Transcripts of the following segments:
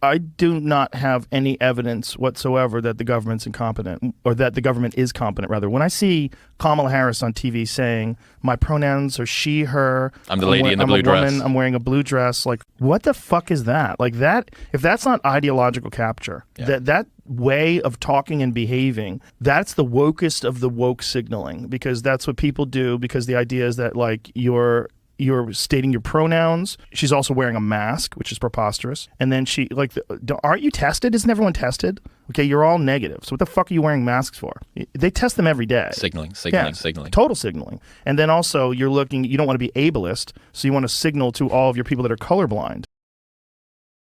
I do not have any evidence whatsoever that the government's incompetent, or that the government is competent, rather. When I see Kamala Harris on TV saying, my pronouns are she, her. I'm the lady in the blue dress. Woman, I'm wearing a blue dress. Like, what the fuck is that? Like that, if that's not ideological capture, that way of talking and behaving, that's the wokest of the woke signaling, because that's what people do, because the idea is that like you're stating your pronouns. She's also wearing a mask, which is preposterous. And then she, like, aren't you tested? Isn't everyone tested? Okay, you're all negative. So what the fuck are you wearing masks for? They test them every day. Signaling. Total signaling. And then also you don't want to be ableist, so you want to signal to all of your people that are colorblind.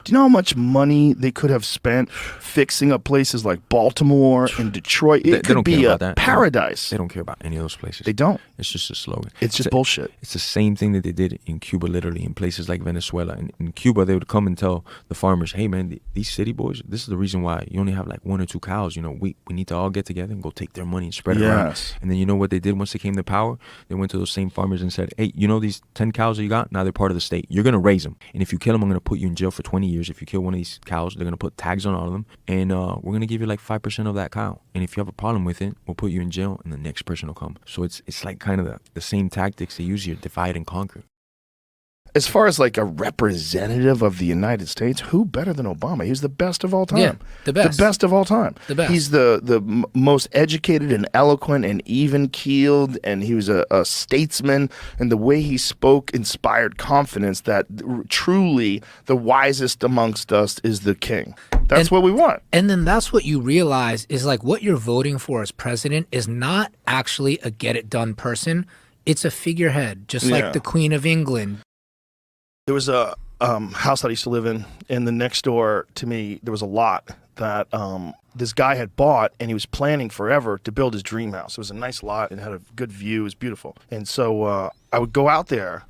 Do you know how much money they could have spent fixing up places like Baltimore and Detroit? It could be a paradise. They don't care about any of those places. They don't. It's just a slogan. It's just bullshit. It's the same thing that they did in Cuba, literally, in places like Venezuela. In Cuba, they would come and tell the farmers, hey, man, these city boys, this is the reason why you only have like 1 or 2 cows. You know, we need to all get together and go take their money and spread it around. And then you know what they did once they came to power? They went to those same farmers and said, hey, you know these 10 cows that you got? Now they're part of the state. You're going to raise them. And if you kill them, I'm going to put you in jail for 20 years. If you kill one of these cows, they're going to put tags on all of them, and we're going to give you like 5% of that cow, and if you have a problem with it, we'll put you in jail and the next person will come. So it's like kind of the same tactics they use here, divide and conquer. As far as like a representative of the United States, who better than Obama? He's the best of all time. Yeah, the best. The best of all time. The best. He's the most educated and eloquent and even-keeled, and he was a statesman, and the way he spoke inspired confidence that truly the wisest amongst us is the king. That's what we want. And then that's what you realize is like what you're voting for as president is not actually a get-it-done person. It's a figurehead, just like the Queen of England. There was a house that I used to live in, and the next door to me, there was a lot that this guy had bought, and he was planning forever to build his dream house. It was a nice lot, and had a good view. It was beautiful. And so I would go out there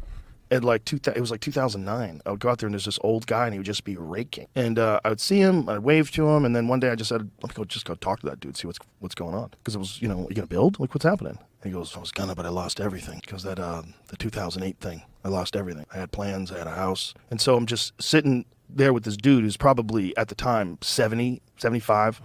at like, it was like 2009. I would go out there, and there's this old guy, and he would just be raking. And I would see him, I'd wave to him, and then one day I just said, let me go talk to that dude, see what's going on. Because it was, you know, you gonna build? Like, what's happening? And he goes, I was gonna, but I lost everything. Because that the 2008 thing, I lost everything. I had plans, I had a house. And so I'm just sitting there with this dude who's probably, at the time, 70, 75.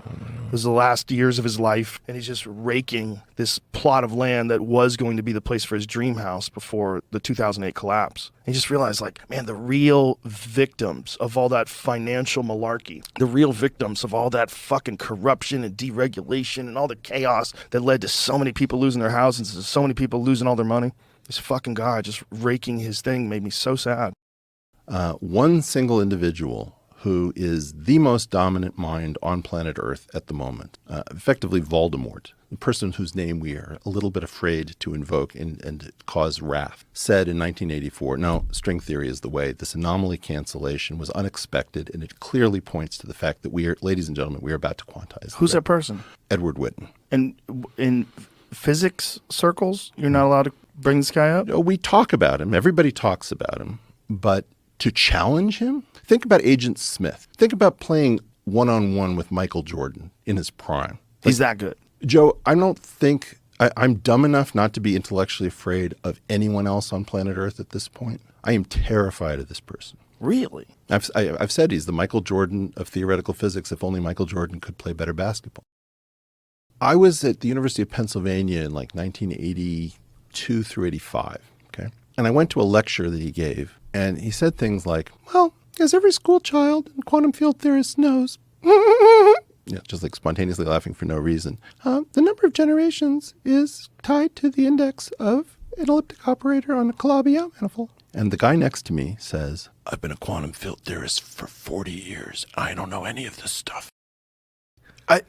It was the last years of his life, and he's just raking this plot of land that was going to be the place for his dream house before the 2008 collapse. And he just realized, like, man, the real victims of all that financial malarkey, the real victims of all that fucking corruption and deregulation and all the chaos that led to so many people losing their houses and so many people losing all their money, this fucking guy just raking his thing made me so sad. One single individual who is the most dominant mind on planet Earth at the moment, effectively Voldemort, the person whose name we are a little bit afraid to invoke and cause wrath, said in 1984, no, string theory is the way. This anomaly cancellation was unexpected, and it clearly points to the fact that we are, ladies and gentlemen, we are about to quantize. Who's that person? Edward Witten. And in physics circles, you're not allowed to bring this guy up? No, we talk about him. Everybody talks about him. But to challenge him? Think about Agent Smith. Think about playing one-on-one with Michael Jordan in his prime. He's that good. Joe, I don't think I'm dumb enough not to be intellectually afraid of anyone else on planet Earth at this point. I am terrified of this person. Really? I've said he's the Michael Jordan of theoretical physics. If only Michael Jordan could play better basketball. I was at the University of Pennsylvania in like 1982 through 85, okay? And I went to a lecture that he gave, and he said things like, well, as every school child and quantum field theorist knows, yeah, just like spontaneously laughing for no reason, the number of generations is tied to the index of an elliptic operator on a Calabi-Yau manifold. And the guy next to me says, I've been a quantum field theorist for 40 years. I don't know any of this stuff.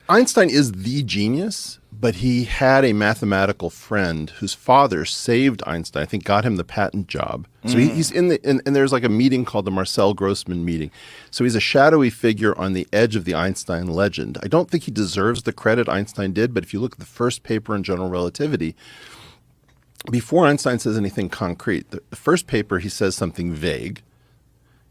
Einstein is the genius, but he had a mathematical friend whose father saved Einstein, I think got him the patent job. So he's in and there's like a meeting called the Marcel Grossman meeting. So he's a shadowy figure on the edge of the Einstein legend. I don't think he deserves the credit Einstein did, but if you look at the first paper in general relativity, before Einstein says anything concrete, the first paper he says something vague.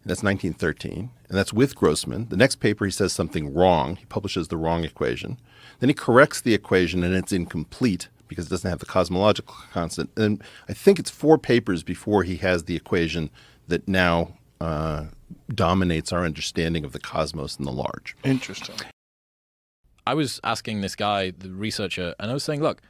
That's 1913, and that's with Grossman. The next paper, he says something wrong. He publishes the wrong equation. Then he corrects the equation, and it's incomplete because it doesn't have the cosmological constant. And I think it's 4 papers before he has the equation that now dominates our understanding of the cosmos and the large. Interesting. I was asking this guy, the researcher, and I was saying, look,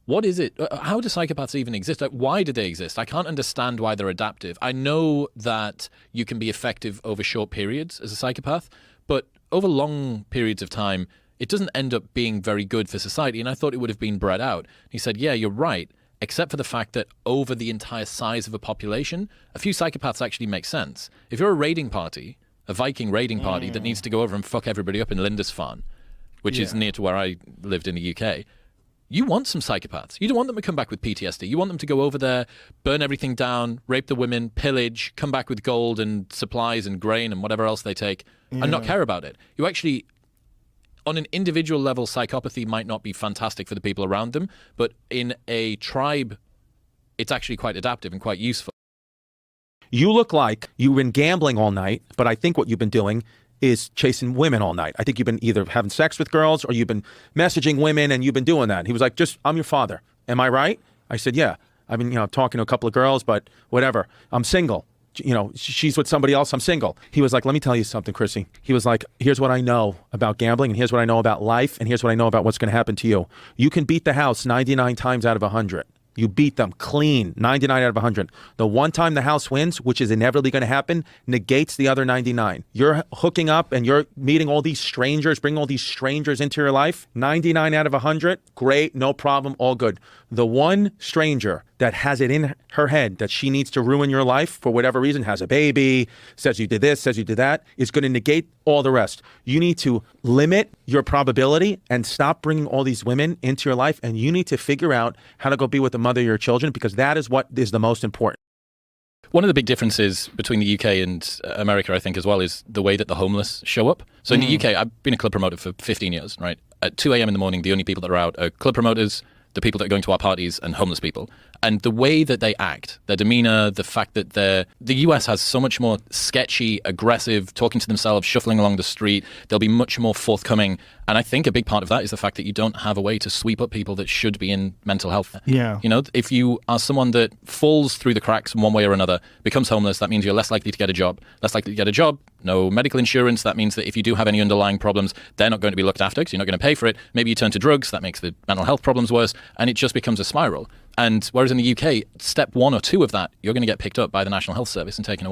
what is it? How do psychopaths even exist? Like, why do they exist? I can't understand why they're adaptive. I know that you can be effective over short periods as a psychopath, but over long periods of time, it doesn't end up being very good for society. And I thought it would have been bred out. He said, yeah, you're right, except for the fact that over the entire size of a population, a few psychopaths actually make sense. If you're a raiding party, a Viking raiding party that needs to go over and fuck everybody up in Lindisfarne, which is near to where I lived in the UK, you want some psychopaths. You don't want them to come back with PTSD. You want them to go over there, burn everything down, rape the women, pillage, come back with gold and supplies and grain and whatever else they take, and not care about it. You actually, on an individual level, psychopathy might not be fantastic for the people around them, but in a tribe, it's actually quite adaptive and quite useful. You look like you've been gambling all night, but I think what you've been doing is chasing women all night. I think you've been either having sex with girls or you've been messaging women and you've been doing that. He was like, I'm your father. Am I right? I said, yeah. I've been, talking to a couple of girls, but whatever. I'm single. She's with somebody else. I'm single. He was like, let me tell you something, Chrissy. He was like, here's what I know about gambling and here's what I know about life and here's what I know about what's going to happen to you. You can beat the house 99 times out of 100. You beat them clean, 99 out of 100. The one time the house wins, which is inevitably going to happen, negates the other 99. You're hooking up and you're meeting all these strangers, bringing all these strangers into your life. 99 out of 100, great, no problem, all good. The one stranger that has it in her head that she needs to ruin your life for whatever reason, has a baby, says you did this, says you did that, is going to negate all the rest. You need to limit your probability and stop bringing all these women into your life, and you need to figure out how to go be with the mother of your children, because that is what is the most important. One of the big differences between the UK and America, I think, as well, is the way that the homeless show up. So in the UK, I've been a club promoter for 15 years, right? At 2 a.m. in the morning, the only people that are out are club promoters, the people that are going to our parties, and homeless people. And the way that they act, their demeanor, the fact that the US has so much more sketchy, aggressive, talking to themselves, shuffling along the street. They'll be much more forthcoming. And I think a big part of that is the fact that you don't have a way to sweep up people that should be in mental health. Yeah. If you are someone that falls through the cracks in one way or another, becomes homeless, that means you're less likely to get a job. Less likely to get a job, no medical insurance. That means that if you do have any underlying problems, they're not going to be looked after because you're not going to pay for it. Maybe you turn to drugs. That makes the mental health problems worse. And it just becomes a spiral. And whereas in the UK, step 1 or 2 of that, you're going to get picked up by the National Health Service and taken away.